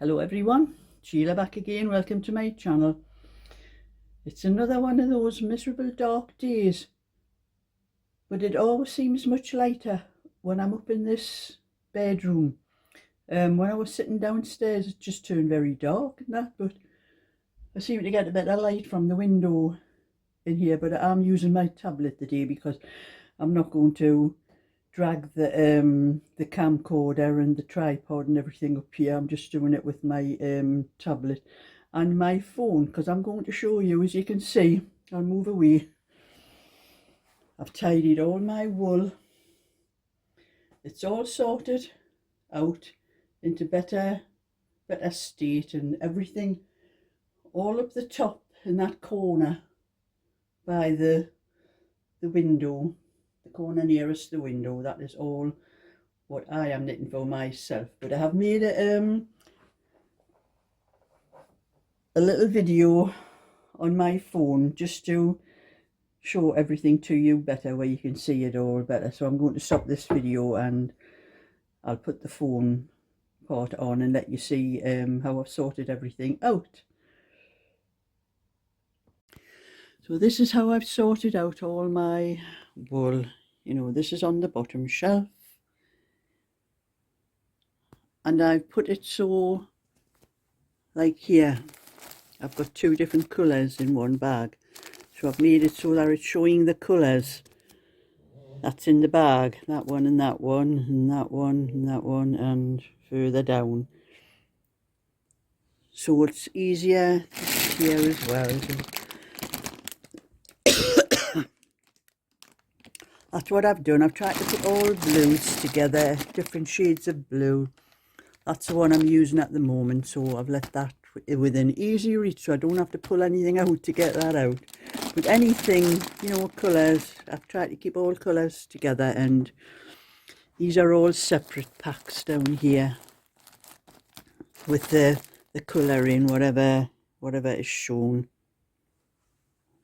Hello everyone, Sheila back again. Welcome to my channel. It's another one of those miserable dark days, but it always seems much lighter when I'm up in this bedroom. When I was sitting downstairs it just turned very dark and that, but I seem to get a better light from the window in here. But I'm using my tablet today because I'm not going to drag the camcorder and the tripod and everything up here. I'm just doing it with my tablet and my phone, because I'm going to show you. As you can see, I'll move away, I've tidied all my wool. It's all sorted out into better state, and everything all up the top in that corner by the window, the corner nearest the window. That is all what I am knitting for myself. But I have made a little video on my phone just to show everything to you better, where you can see it all better. So I'm going to stop this video and I'll put the phone part on and let you see how I've sorted everything out. So this is how I've sorted out all my wool. You know, this is on the bottom shelf, and I've put it so, like here, I've got two different colours in one bag. So I've made it so that it's showing the colours that's in the bag. That one and that one and that one and that one and further down. So it's easier here as well. That's what I've done. I've tried to put all blues together, different shades of blue. That's the one I'm using at the moment, so I've left that within easy reach, so I don't have to pull anything out to get that out. But anything, you know, colours, I've tried to keep all colours together, and these are all separate packs down here with the colour in whatever is shown.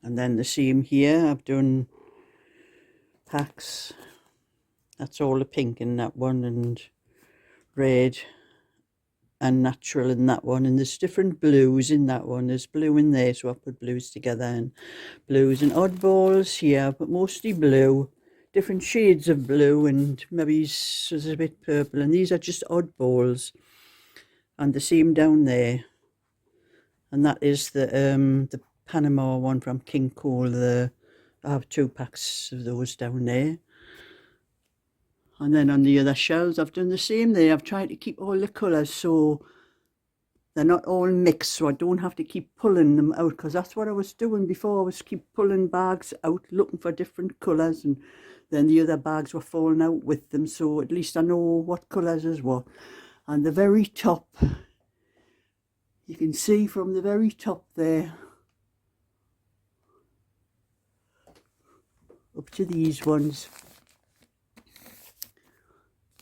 And then the same here, I've done packs, that's all the pink in that one, and red and natural in that one, and there's different blues in that one. There's blue in there, so I put blues together, and blues and oddballs here, but mostly blue, different shades of blue, and maybe there's a bit purple, and these are just oddballs. And the same down there, and that is the Panama one from King Cole. I have 2 packs of those down there. And then on the other shelves I've done the same there. I've tried to keep all the colours so they're not all mixed, so I don't have to keep pulling them out, because that's what I was doing before. I was keep pulling bags out looking for different colours, and then the other bags were falling out with them, so at least I know what colours is what. And the very top, you can see from the very top there up to these ones.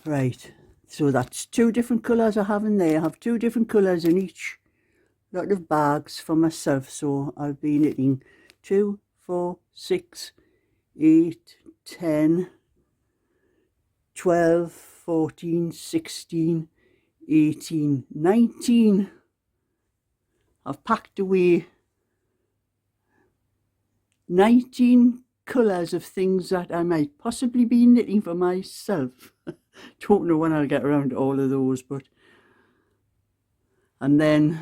Right, so that's 2 different colours I have in there. I have 2 different colours in each lot of bags for myself. So I'll be knitting 2, 4, 6, 8, 10, 12, 14, 16, 18, 19. I've packed away 19 colours of things that I might possibly be knitting for myself. Don't know when I'll get around to all of those, but. And then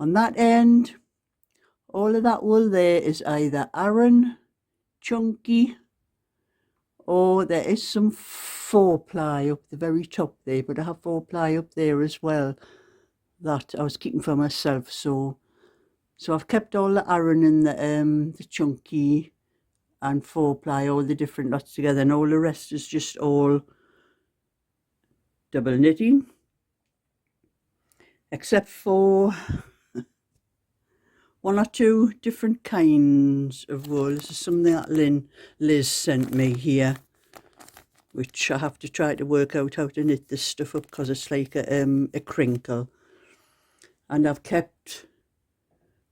on that end, all of that wool there is either Aran, chunky, or there is some 4-ply up the very top there, but I have 4-ply up there as well that I was keeping for myself. So I've kept all the Aran and the chunky and 4-ply, all the different lots together, and all the rest is just all double knitting, except for 1 or 2 different kinds of wool. This is something that Liz sent me here, which I have to try to work out how to knit this stuff up, because it's like a crinkle. And I've kept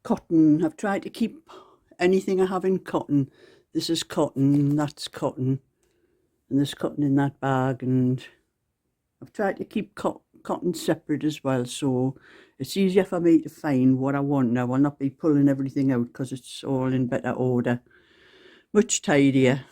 cotton. I've tried to keep anything I have in cotton. This is cotton, that's cotton, and there's cotton in that bag, and I've tried to keep cotton separate as well, so it's easier for me to find what I want now. I'll not be pulling everything out because it's all in better order. Much tidier.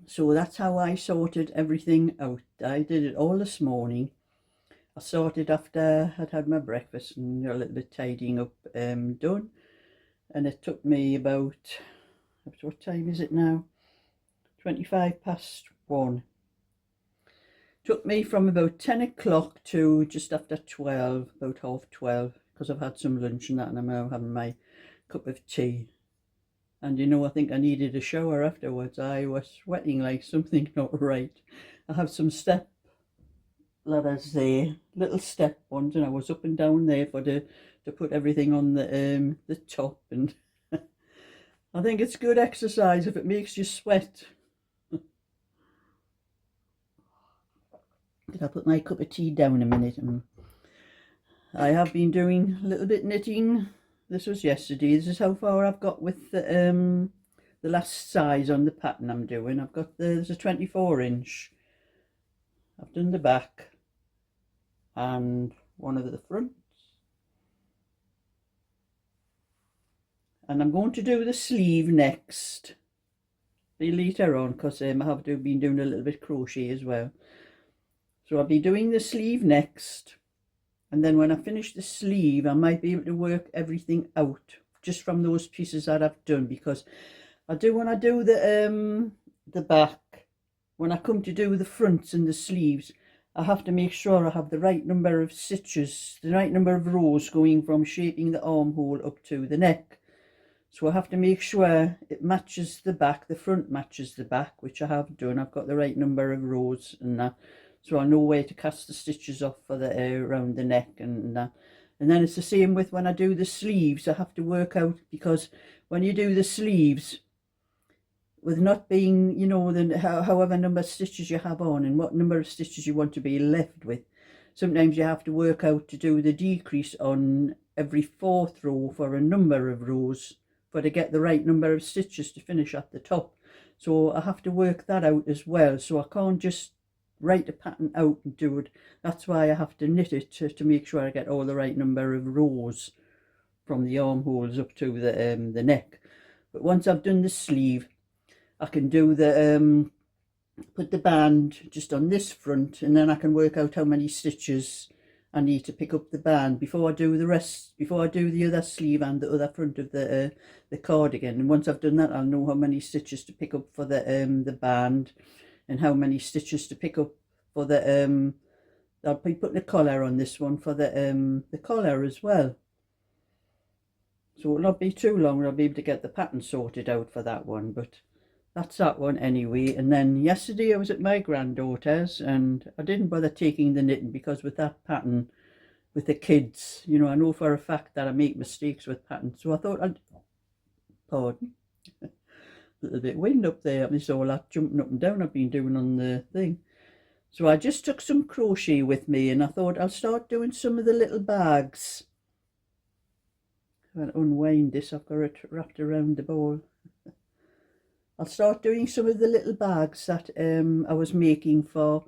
So that's how I sorted everything out. I did it all this morning. I sorted after I'd had my breakfast and a little bit tidying up done. And it took me about, what time is it now? 1:25. Took me from about 10 o'clock to just after 12, about 12:30, because I've had some lunch and that, and I'm now having my cup of tea. And you know, I think I needed a shower afterwards. I was sweating like something not right. I have some step ladders there, little step ones, and I was up and down there to put everything on the top, and I think it's good exercise if it makes you sweat. I'll put my cup of tea down a minute. I have been doing a little bit knitting. This was yesterday. This is how far I've got with the last size on the pattern I'm doing. I've got there's a 24-inch. I've done the back and one of the fronts. And I'm going to do the sleeve next. Later on, because I have been doing a little bit crochet as well. So I'll be doing the sleeve next, and then when I finish the sleeve I might be able to work everything out just from those pieces that I've done, because I do, when I do the back, when I come to do the fronts and the sleeves, I have to make sure I have the right number of stitches, the right number of rows going from shaping the armhole up to the neck. So I have to make sure it matches the back, the front matches the back, which I have done. I've got the right number of rows and that. So I know where to cast the stitches off for the around the neck and that. And then it's the same with when I do the sleeves. I have to work out, because when you do the sleeves, with not being, you know, however number of stitches you have on and what number of stitches you want to be left with, sometimes you have to work out to do the decrease on every 4th row for a number of rows for to get the right number of stitches to finish at the top. So I have to work that out as well. So I can't just write a pattern out and do it. That's why I have to knit it to make sure I get all the right number of rows from the armholes up to the neck. But once I've done the sleeve, I can do the put the band just on this front, and then I can work out how many stitches I need to pick up the band before I do the rest, before I do the other sleeve and the other front of the cardigan. And once I've done that, I'll know how many stitches to pick up for the band, and how many stitches to pick up for the I'll be putting a collar on this one for the collar as well. So it'll not be too long, I'll be able to get the pattern sorted out for that one. But that's that one anyway. And then yesterday I was at my granddaughter's, and I didn't bother taking the knitting, because with that pattern, with the kids, you know, I know for a fact that I make mistakes with patterns. So I thought I'd, pardon, little bit wind up there. This all that jumping up and down I've been doing on the thing. So I just took some crochet with me, and I thought I'll start doing some of the little bags. I'll unwind this, I've got it wrapped around the ball. I'll start doing some of the little bags that I was making for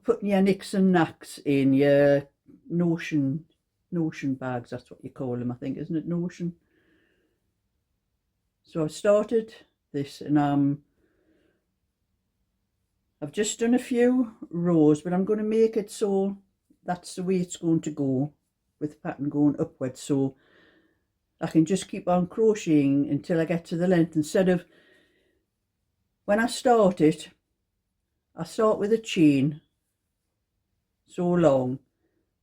putting your nicks and knacks in, your notion bags, that's what you call them, I think, isn't it? Notion. So I've started this, and I've just done a few rows, but I'm going to make it so that's the way it's going to go, with the pattern going upwards, so I can just keep on crocheting until I get to the length. Instead of, when I start it, I start with a chain so long,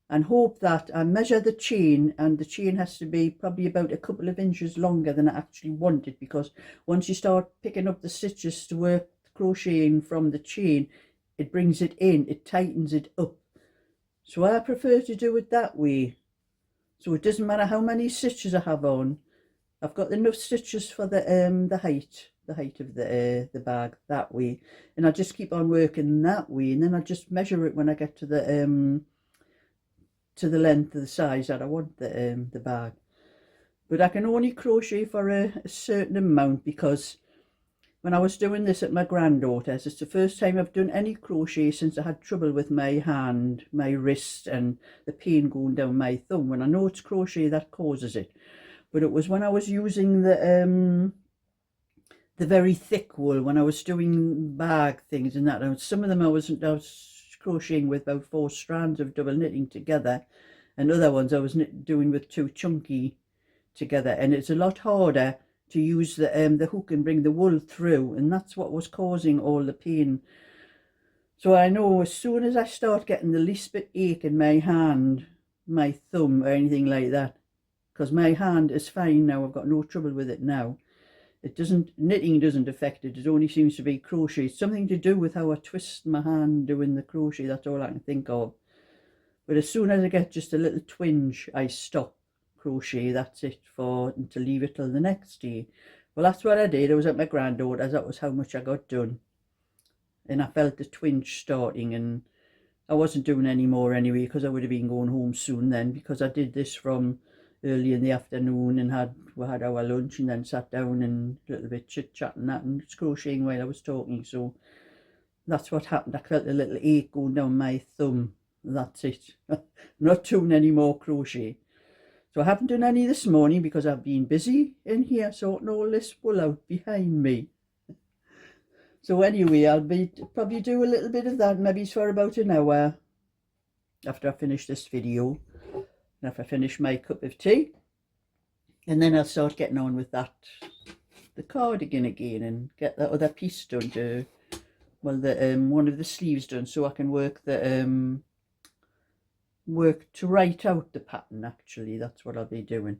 and hope that I measure the chain, and the chain has to be probably about a couple of inches longer than I actually want it, because once you start picking up the stitches to work crocheting from the chain, it brings it in, it tightens it up. So I prefer to do it that way, so it doesn't matter how many stitches I have on. I've got enough stitches for the height of the bag that way, and I just keep on working that way, and then I just measure it when I get to the length of the size that I want the bag. but I can only crochet for a certain amount, because when I was doing this at my granddaughter's, it's the first time I've done any crochet since I had trouble with my hand, my wrist, and the pain going down my thumb. When I know it's crochet that causes it, but it was when I was using the very thick wool, when I was doing bag things and that. And some of them I was crocheting with about 4 strands of double knitting together, and other ones I was doing with 2 chunky together, and it's a lot harder to use the hook and bring the wool through, and that's what was causing all the pain. So I know as soon as I start getting the least bit ache in my hand, my thumb or anything like that, because my hand is fine now, I've got no trouble with it now. It doesn't, knitting doesn't affect it, it only seems to be crochet. It's something to do with how I twist my hand doing the crochet, that's all I can think of. But as soon as I get just a little twinge, I stop crochet. That's it, for to leave it till the next day. Well, that's what I did. I was at my granddaughter's, that was how much I got done, and I felt the twinge starting, and I wasn't doing any more anyway, because I would have been going home soon then, because I did this from early in the afternoon, and we had our lunch and then sat down and a little bit chit chat and that, and crocheting while I was talking. So that's what happened. I felt a little ache going down my thumb. That's it. I'm not doing any more crochet. So I haven't done any this morning because I've been busy in here sorting all this wool out behind me. So anyway, I'll probably do a little bit of that, maybe for about an hour after I finish this video. And if I finish my cup of tea, and then I'll start getting on with that, the cardigan again, and get that other piece done to, well, the one of the sleeves done, so I can work the work to write out the pattern. Actually, that's what I'll be doing.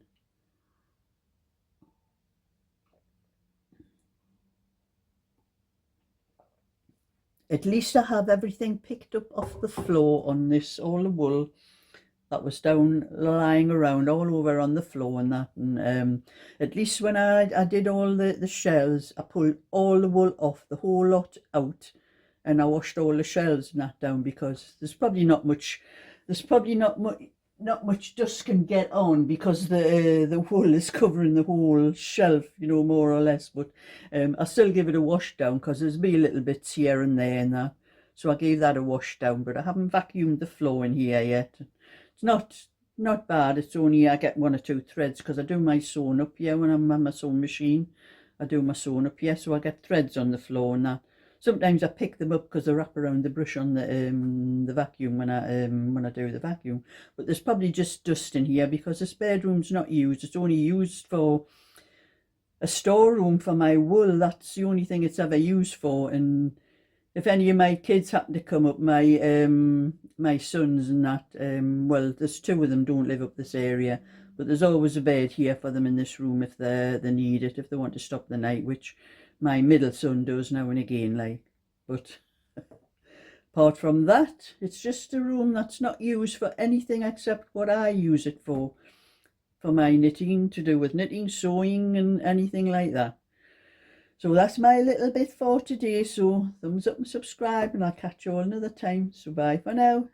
At least I have everything picked up off the floor on this, all the wool that was down lying around all over on the floor and that. And at least when I did all the shells, I pulled all the wool off, the whole lot out, and I washed all the shells and that down, because there's probably not much dust can get on, because the wool is covering the whole shelf, you know, more or less. But I still give it a wash down, because there's be little bits here and there and that, so I gave that a wash down. But I haven't vacuumed the floor in here yet. It's not bad. It's only I get 1 or 2 threads, because I do my sewing up here when I'm on my sewing machine. I do my sewing up here, so I get threads on the floor and that. Sometimes I pick them up because I wrap around the brush on the vacuum when I do the vacuum. But there's probably just dust in here, because this bedroom's not used. It's only used for a storeroom for my wool. That's the only thing it's ever used for. And if any of my kids happen to come up, my sons and that, well, there's 2 of them don't live up this area, but there's always a bed here for them in this room if they need it, if they want to stop the night, which my middle son does now and again, like. But apart from that, it's just a room that's not used for anything except what I use it for my knitting, to do with knitting, sewing and anything like that. So that's my little bit for today. So thumbs up and subscribe, and I'll catch you all another time. So bye for now.